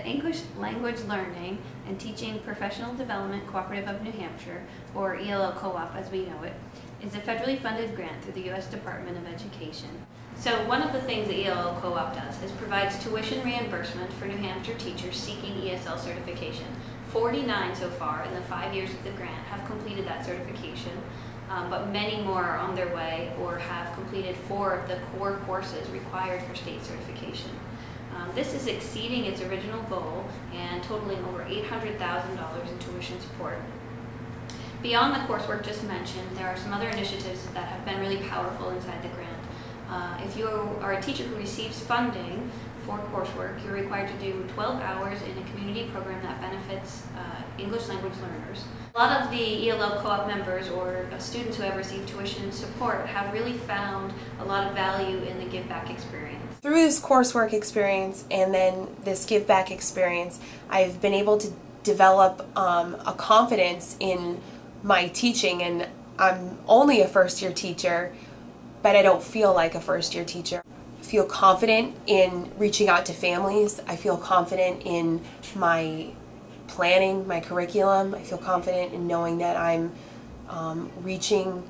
English Language Learning and Teaching Professional Development Cooperative of New Hampshire, or ELL Co-op as we know it, is a federally funded grant through the U.S. Department of Education. So one of the things that ELL Co-op does is provides tuition reimbursement for New Hampshire teachers seeking ESL certification. 49 so far in the 5 years of the grant have completed that certification, but many more are on their way or have completed 4 of the core courses required for state certification. This is exceeding its original goal and totaling over $800,000 in tuition support. Beyond the coursework just mentioned, there are some other initiatives that have been really powerful inside the grant. If you are a teacher who receives funding for coursework, you're required to do 12 hours in a community program that benefits English language learners. A lot of the ELL Co-op members or students who have received tuition support have really found a lot of value in the give back experience. Through this coursework experience and then this give back experience, I've been able to develop a confidence in my teaching, and I'm only a first-year teacher, but I don't feel like a first-year teacher. I feel confident in reaching out to families. I feel confident in my planning, my curriculum. I feel confident in knowing that I'm reaching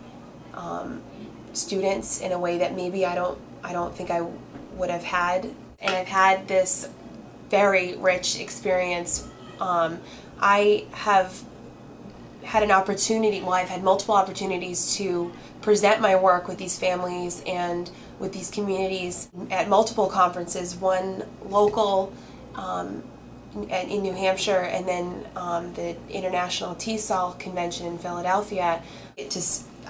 students in a way that maybe I don't think I would have had. And I've had this very rich experience. I have had an opportunity, well, I've had multiple opportunities to present my work with these families and with these communities at multiple conferences, one local in New Hampshire, and then the International TESOL Convention in Philadelphia.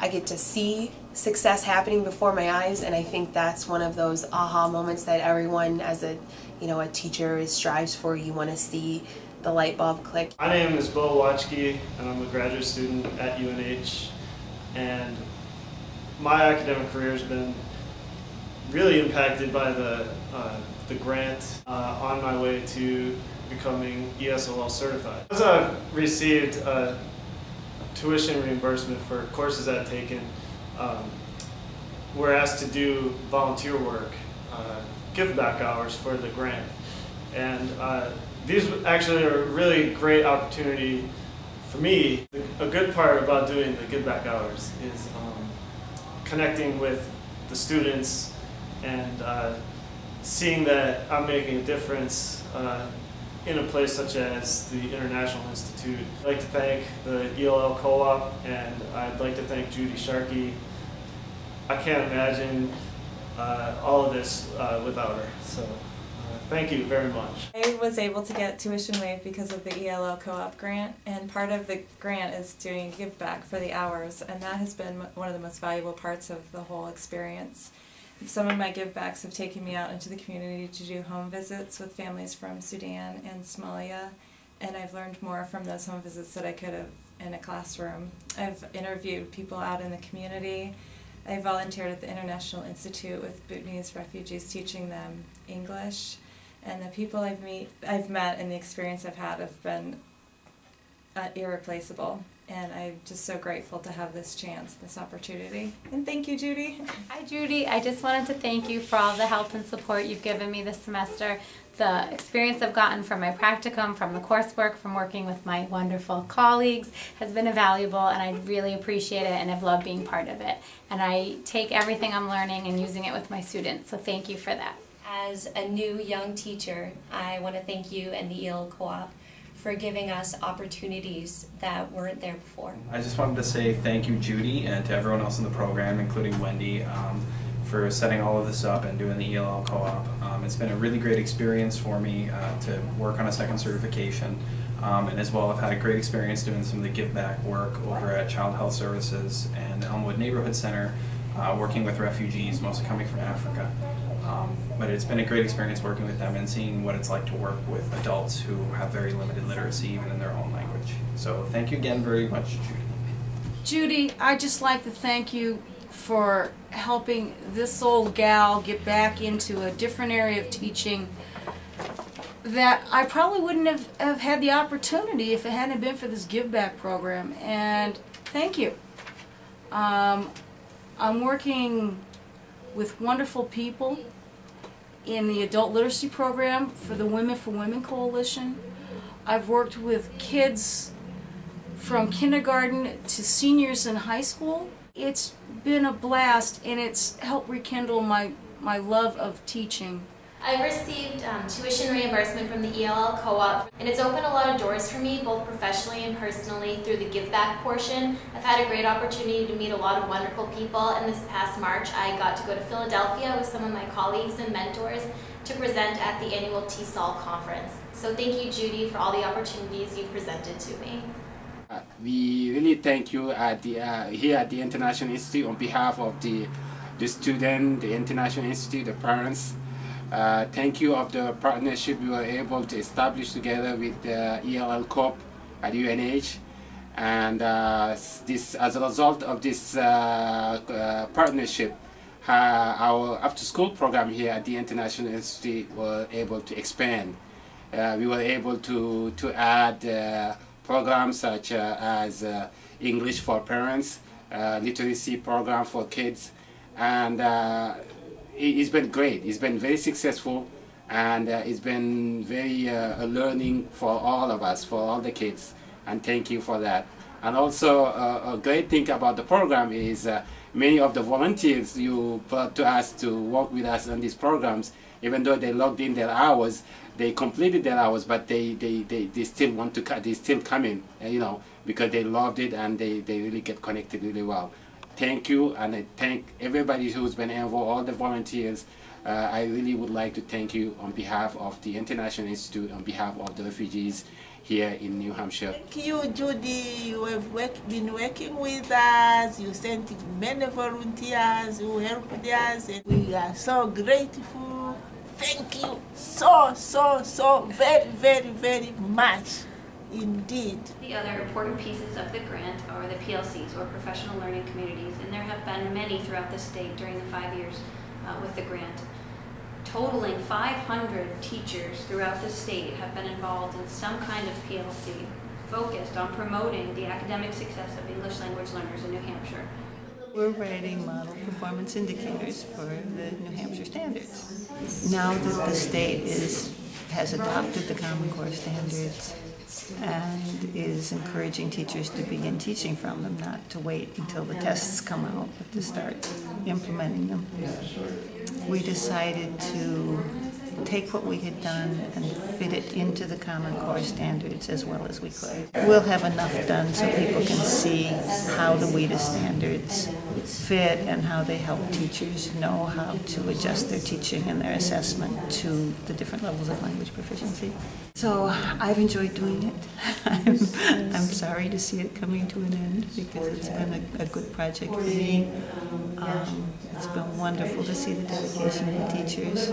I get to see success happening before my eyes, and I think that's one of those aha moments that everyone as a teacher strives for. You want to see the light bulb click. My name is Bo Watchke, and I'm a graduate student at UNH, and my academic career has been really impacted by the grant on my way to becoming ESOL certified. As I've received tuition reimbursement for courses I've taken, we're asked to do volunteer work, give back hours for the grant, and these actually are a really great opportunity for me. A good part about doing the give back hours is connecting with the students and seeing that I'm making a difference in a place such as the International Institute. I'd like to thank the ELL Co-op, and I'd like to thank Judy Sharkey. I can't imagine all of this without her. So thank you very much. I was able to get tuition waived because of the ELL Co-op grant, and part of the grant is doing give back for the hours, and that has been one of the most valuable parts of the whole experience. Some of my give backs have taken me out into the community to do home visits with families from Sudan and Somalia, and I've learned more from those home visits that I could have in a classroom. I've interviewed people out in the community. I volunteered at the International Institute with Bhutanese refugees, teaching them English. And the people I've met and the experience I've had have been irreplaceable. And I'm just so grateful to have this chance, this opportunity. And thank you, Judy. Hi, Judy. I just wanted to thank you for all the help and support you've given me this semester. The experience I've gotten from my practicum, from the coursework, from working with my wonderful colleagues has been invaluable, and I really appreciate it, and I've loved being part of it. And I take everything I'm learning and using it with my students, so thank you for that. As a new young teacher, I want to thank you and the ELL Co-op for giving us opportunities that weren't there before. I just wanted to say thank you, Judy, and to everyone else in the program, including Wendy, for setting all of this up and doing the ELL Co-op. It's been a really great experience for me to work on a second certification, and as well I've had a great experience doing some of the give back work over at Child Health Services and Elmwood Neighborhood Center, working with refugees, mostly coming from Africa. But it's been a great experience working with them and seeing what it's like to work with adults who have very limited literacy even in their own language. So thank you again very much, Judy. Judy, I'd just like to thank you for helping this old gal get back into a different area of teaching that I probably wouldn't have had the opportunity if it hadn't been for this give back program. And thank you. I'm working with wonderful people in the adult literacy program for the Women for Women Coalition. I've worked with kids from kindergarten to seniors in high school. It's been a blast, and it's helped rekindle my love of teaching. I received tuition reimbursement from the ELL Co-op, and it's opened a lot of doors for me, both professionally and personally, through the give back portion. I've had a great opportunity to meet a lot of wonderful people, and this past March I got to go to Philadelphia with some of my colleagues and mentors to present at the annual TESOL conference. So thank you, Judy, for all the opportunities you've presented to me. We really thank you at here at the International Institute on behalf of the student, the International Institute, the parents. Thank you of the partnership we were able to establish together with the ELL Co-op at UNH, and as a result of this partnership, our after-school program here at the International Institute were able to expand. We were able to add programs such as English for parents, literacy program for kids, and it's been great. It's been very successful, and it's been very learning for all of us, for all the kids, and thank you for that. And also a great thing about the program is many of the volunteers you brought to us to work with us on these programs, even though they logged in their hours, they completed their hours, but they still want to, they still come in, you know, because they loved it and they really get connected really well. Thank you, and I thank everybody who's been involved, all the volunteers. I really would like to thank you on behalf of the International Institute, on behalf of the refugees here in New Hampshire. Thank you, Judy. You have been working with us. You sent many volunteers who helped us, and we are so grateful. Thank you so very much. Indeed. The other important pieces of the grant are the PLCs, or professional learning communities, and there have been many throughout the state during the 5 years with the grant. Totaling 500 teachers throughout the state have been involved in some kind of PLC focused on promoting the academic success of English language learners in New Hampshire. We're writing model performance indicators for the New Hampshire standards. Now that the state has adopted the Common Core standards and is encouraging teachers to begin teaching from them, not to wait until the tests come out, but to start implementing them. We decided to take what we had done and fit it into the Common Core standards as well as we could. We'll have enough done so people can see how the WIDA standards fit and how they help teachers know how to adjust their teaching and their assessment to the different levels of language proficiency. So I've enjoyed doing it. I'm sorry to see it coming to an end because it's been a good project for me. It's been wonderful to see the dedication of the teachers,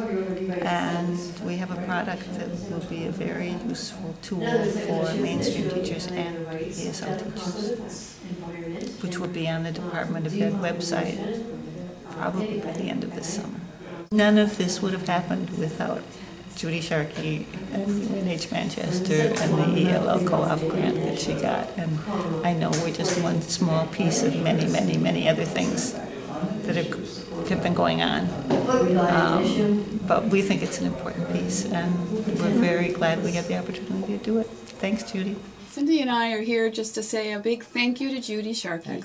and we have a product that will be a very useful tool for mainstream teachers and ESL teachers, which will be on the Department of Ed website probably by the end of this summer. None of this would have happened without Judy Sharkey and UNH Manchester and the ELL Co-op grant that she got. And I know we're just one small piece of many other things that have been going on. But we think it's an important piece, and we're very glad we had the opportunity to do it. Thanks, Judy. Cindy and I are here just to say a big thank you to Judy Sharkey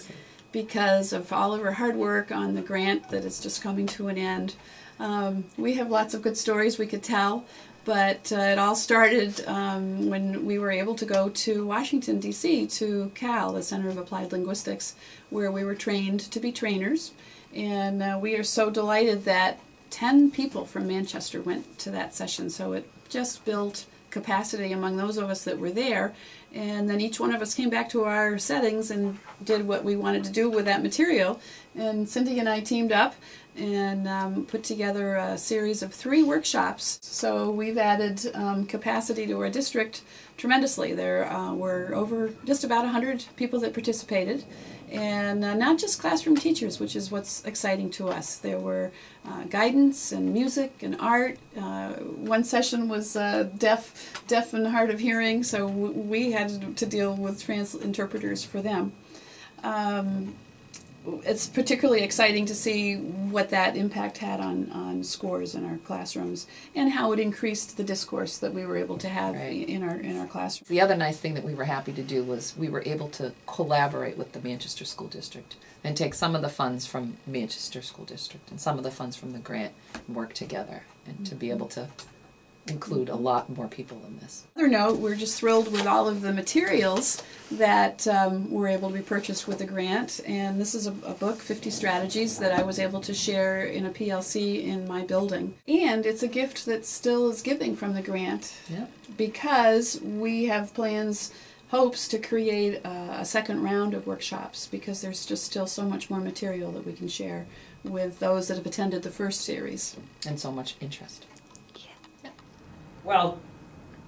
because of all of her hard work on the grant that is just coming to an end. We have lots of good stories we could tell, but it all started when we were able to go to Washington, D.C., to CAL, the Center of Applied Linguistics, where we were trained to be trainers. And we are so delighted that 10 people from Manchester went to that session, so it just built capacity among those of us that were there. And then each one of us came back to our settings and did what we wanted to do with that material. And Cindy and I teamed up and put together a series of 3 workshops. So we've added capacity to our district tremendously. There were over just about 100 people that participated, and not just classroom teachers, which is what's exciting to us. There were guidance and music and art. One session was deaf and hard of hearing, so we had to deal with interpreters for them. it's particularly exciting to see what that impact had on scores in our classrooms and how it increased the discourse that we were able to have in our classroom. The other nice thing that we were happy to do was we were able to collaborate with the Manchester School District and take some of the funds from Manchester School District and some of the funds from the grant and work together and to be able to include a lot more people in this. On another note, we're just thrilled with all of the materials that were able to be purchased with the grant, and this is a book, 50 Strategies, that I was able to share in a PLC in my building. And it's a gift that still is giving from the grant because we have plans, hopes to create a second round of workshops because there's just still so much more material that we can share with those that have attended the first series. And so much interest. Well,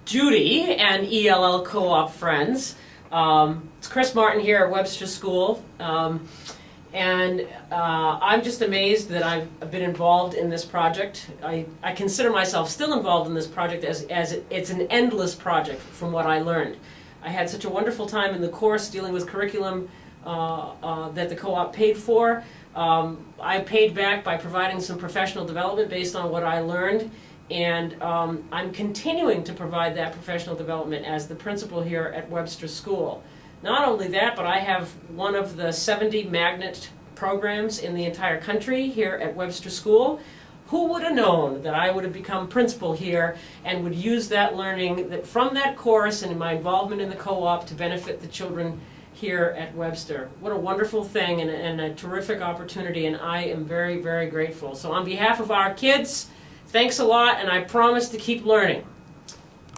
Judy and ELL Co-op friends, it's Chris Martin here at Webster School, and I'm just amazed that I've been involved in this project. I consider myself still involved in this project as it's an endless project from what I learned. I had such a wonderful time in the course dealing with curriculum that the co-op paid for. I paid back by providing some professional development based on what I learned. And I'm continuing to provide that professional development as the principal here at Webster School. Not only that, but I have one of the 70 magnet programs in the entire country here at Webster School. Who would have known that I would have become principal here and would use that learning from that course and my involvement in the co-op to benefit the children here at Webster. What a wonderful thing and a terrific opportunity, and I am very, very grateful. So on behalf of our kids, thanks a lot, and I promise to keep learning.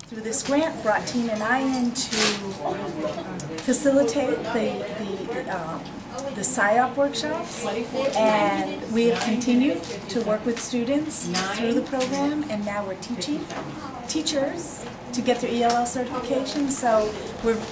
Through this grant brought Tina and I in to facilitate the PSYOP workshops, and we have continued to work with students through the program, and now we're teaching teachers to get their ELL certification. So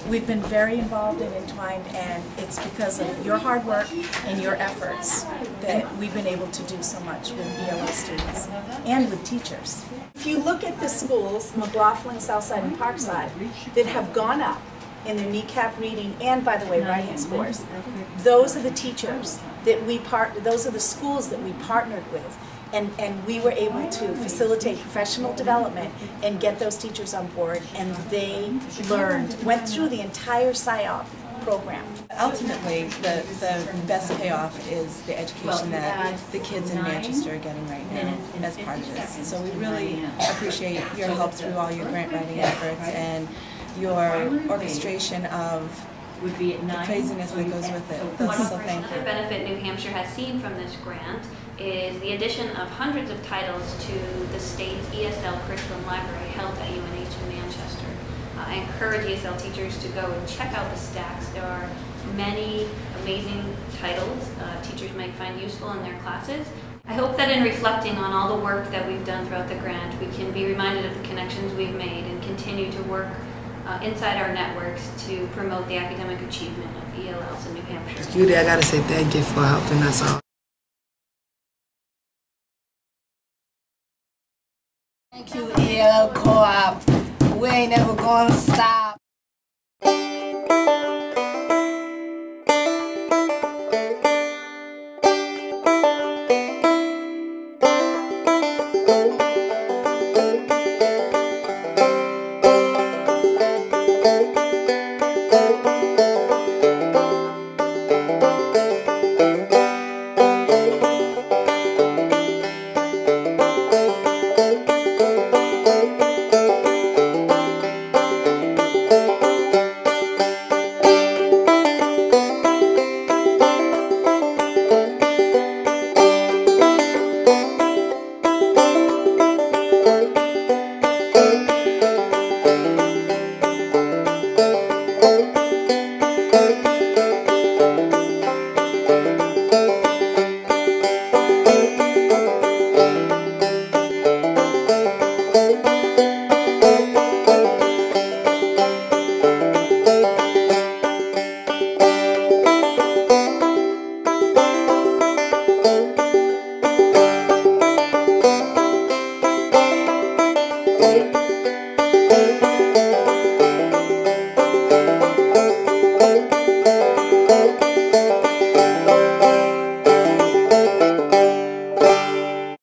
we've been very involved and entwined, and it's because of your hard work and your efforts that we've been able to do so much with ELL students and with teachers. If you look at the schools, McLaughlin, Southside, and Parkside, that have gone up in their kneecap reading and, by the way, writing scores, those are the teachers that those are the schools that we partnered with. And we were able to facilitate professional development and get those teachers on board, and they went through the entire PSYOP program. Ultimately, the best payoff is the education that the kids in Manchester are getting right now as part of this. So we really appreciate your help through all your grant writing efforts and your orchestration of the craziness that goes with it. So thank you. Another benefit New Hampshire has seen from this grant is the addition of hundreds of titles to the state's ESL curriculum library held at UNH in Manchester. I encourage ESL teachers to go and check out the stacks. There are many amazing titles teachers might find useful in their classes. I hope that in reflecting on all the work that we've done throughout the grant, we can be reminded of the connections we've made and continue to work inside our networks to promote the academic achievement of ELLs in New Hampshire. Judy, I gotta say thank you for helping us all. Thank you, ELL Co-op. We ain't never gonna stop.